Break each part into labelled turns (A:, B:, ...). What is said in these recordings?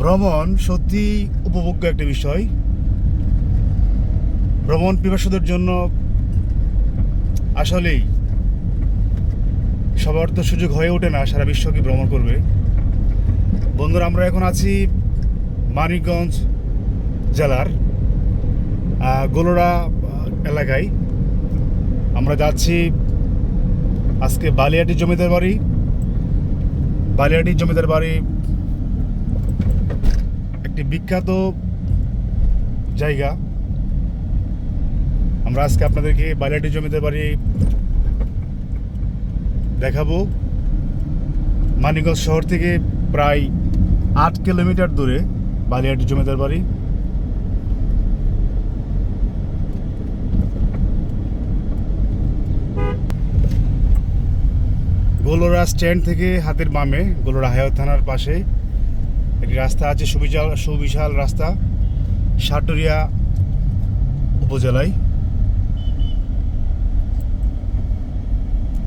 A: ভ্রমণ সত্যি উপভোগ্য একটা বিষয়। ভ্রমণ পিপাসুদের জন্য আসলেই সবার তো সুযোগ হয়ে ওঠে না সারা বিশ্বকে ভ্রমণ করবে। বন্ধুরা, আমরা এখন আছি মানিকগঞ্জ জেলার গোলড়া এলাকায়। আমরা যাচ্ছি আজকে বালিয়াটি জমিদার বাড়ি। বালিয়াটি জমিদার বাড়ি একটি বিখ্যাত জায়গা। আমরা আজকে আপনাদেরকে বালিয়াটি জমিদার বাড়ি দেখাবো। মানিকগঞ্জ শহর থেকে প্রায় 8 কিলোমিটার দূরে বালিয়াটি জমিদার বাড়ি। গোলড়া স্ট্যান্ড থেকে হাতের বামে গোলড়া হায়াত থানার পাশে একটি রাস্তা আছে, সুবিশাল রাস্তা, সাটুরিয়া উপজেলায়।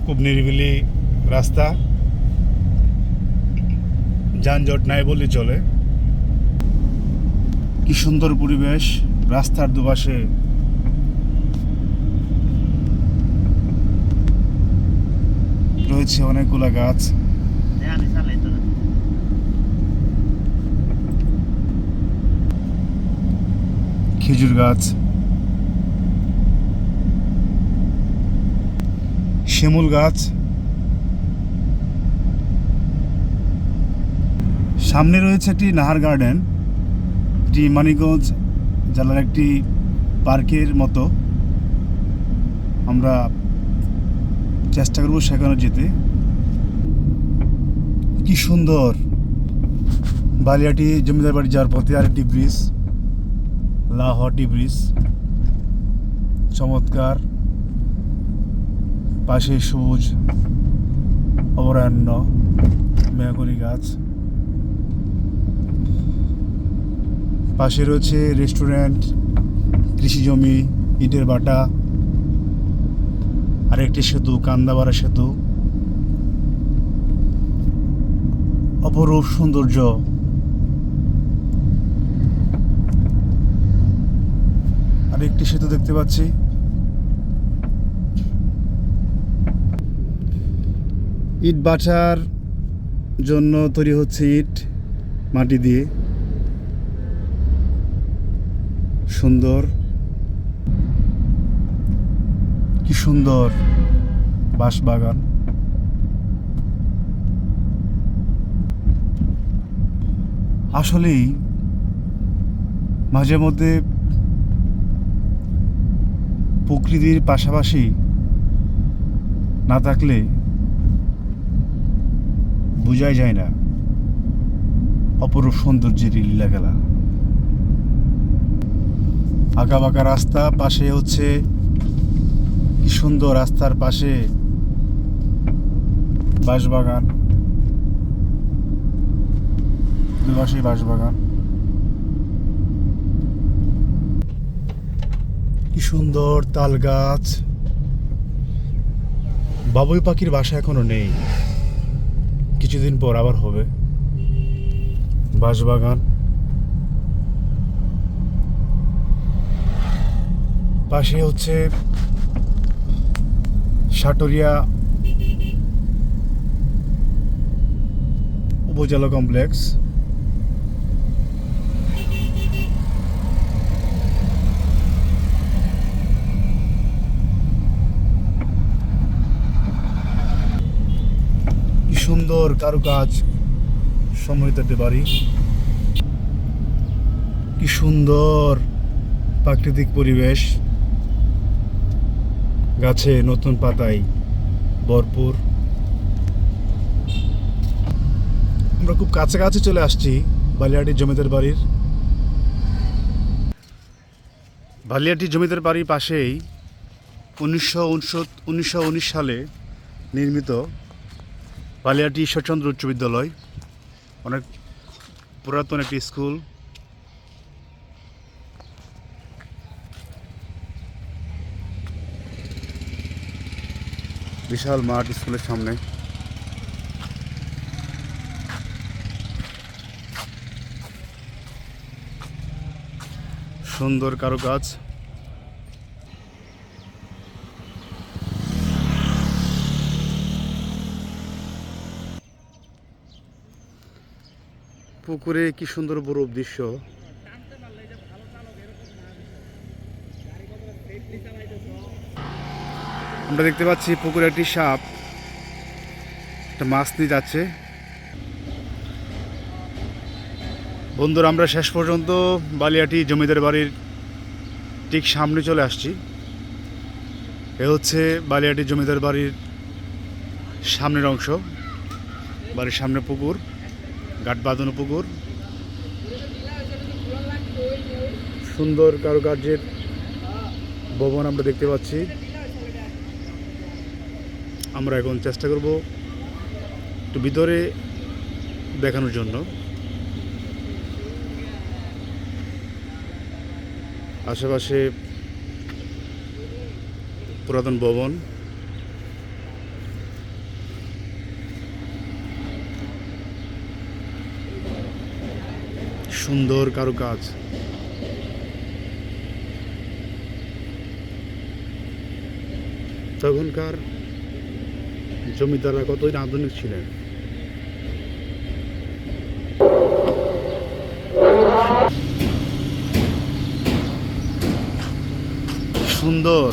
A: খুব নিরিবিলি রাস্তা, যানজট নাই বললে চলে। কি সুন্দর পরিবেশ, রাস্তার দুপাশে রয়েছে অনেকগুলা গাছ। খেজুর গাছ, শিমুল গাছ। সামনে রয়েছে একটি নাহার গার্ডেন, এটি মানিকগঞ্জ জেলার একটি পার্কের মতো। আমরা চেষ্টা করব সেখানে যেতে। কি সুন্দর বালিয়াটি জমিদার বাড়ি যাওয়ার পথে আরেকটি ব্রিজ, লাহটি ব্রিজ, চমৎকার। পাশে সবুজ অভয়ারণ্য, মেয়াগনি গাছ। পাশে রয়েছে রেস্টুরেন্ট, কৃষি জমি, ইটের বাটা, আরেকটি সেতু, কান্দাবাড়া সেতু। অপরূপ সৌন্দর্য। আরেকটি সেতু দেখতে পাচ্ছি। ইট বাছার জন্য তৈরি হচ্ছে ইট মাটি দিয়ে। সুন্দর, কি সুন্দর বাঁশবাগান। আসলেই মাঝে মধ্যে প্রকৃতির পাশাপাশি না থাকলে বোঝাই যায় না অপরূপ সৌন্দর্যের লীলাখেলা। আঁকা বাঁকা রাস্তা, পাশে হচ্ছে কি সুন্দর, রাস্তার পাশে বাঁশবাগান, দুপাশে বাঁশবাগান। কি সুন্দর তাল গাছ। বাবুই পাখির বাসা এখনো নেই, কিছুদিন পর আবার হবে। বাঁশবাগান, পাশে হচ্ছে সাটুরিয়া উপজেলা কমপ্লেক্স। কি সুন্দর কারুকাজ সম্মিলিত একটি বাড়ি। কি সুন্দর প্রাকৃতিক পরিবেশ, গাছে নতুন পাতায় ভরপুর। আমরা খুব কাছাকাছি চলে আসছি বালিয়াটি জমিদার বাড়ির। বালিয়াটি জমিদার বাড়ির পাশেই 1919 সালে নির্মিত বালিয়াটি ঈশ্বরচন্দ্র উচ্চ বিদ্যালয়, অনেক পুরাতন একটি স্কুল। বিশাল মাঠ স্কুলের সামনে। সুন্দর কারুকাজ। পুকুরে কি সুন্দর বরফ দৃশ্য। আমরা দেখতে পাচ্ছি পুকুরে একটি সাপ একটা মাছ নিয়ে যাচ্ছে। বন্ধুরা, আমরা শেষ পর্যন্ত বালিয়াটি জমিদার বাড়ির ঠিক সামনে চলে আসছি। এ হচ্ছে বালিয়াটি জমিদার বাড়ির সামনের অংশ। বাড়ির সামনে পুকুর, ঘাট বাঁধানো পুকুর, সুন্দর কারুকার্যের ভবন আমরা দেখতে পাচ্ছি। আমরা এখন চেষ্টা করব একটু ভিতরে দেখানোর জন্য। আশেপাশে পুরাতন ভবন, সুন্দর কারুকাজ। তখনকার জমিদাররা কতই না আধুনিক ছিলেন। সুন্দর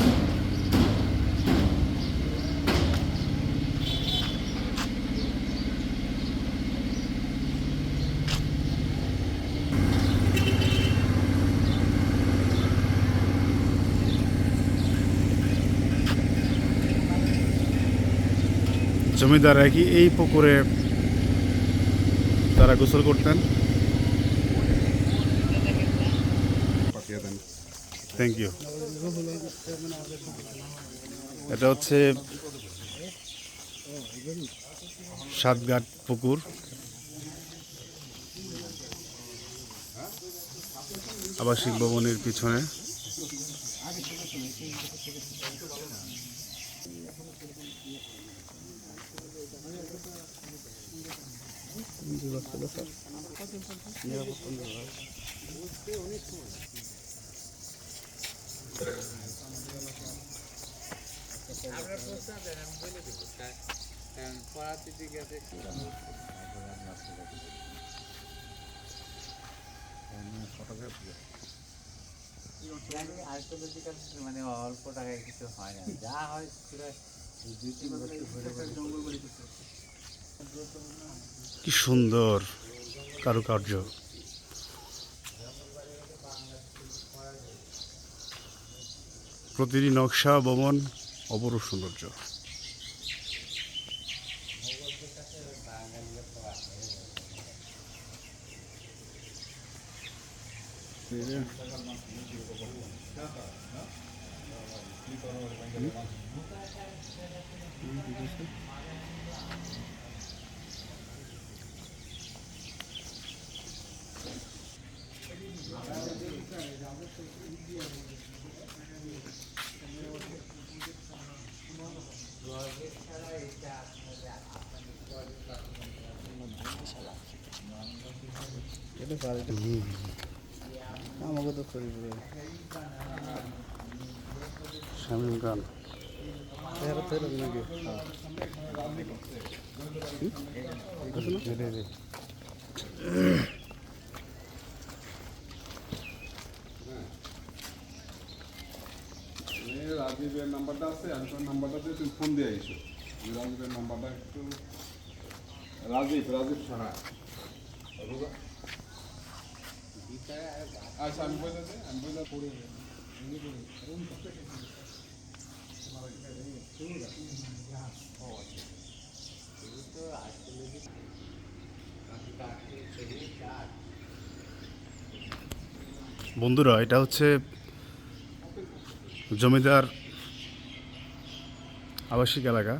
A: জমিদাররা কি এই পুকুরে তারা গোসল করতেন। Thank you. এটা হচ্ছে সাতঘাট পুকুর। আবাসিক ভবনের পিছনে
B: মানে অল্প টাকায় কিছু হয় না, যা হয়
A: কি সুন্দর কারুকার্য। প্রতিটি নকশা ভবন অপরূপ সৌন্দর্য।
B: আমাকে তো করি
A: শামীম খান
C: রাজীবের নাম্বারটা আছে, আমি তোমার নাম্বারটা দিয়ে তুমি ফোন দিয়ে আইসো। রাজীবের নাম্বারটা একটু রাজীব সাহা। আচ্ছা, আমি বলে পড়ে
A: বন্ধুরা, এটা হচ্ছে জমিদার আবাসিক এলাকা।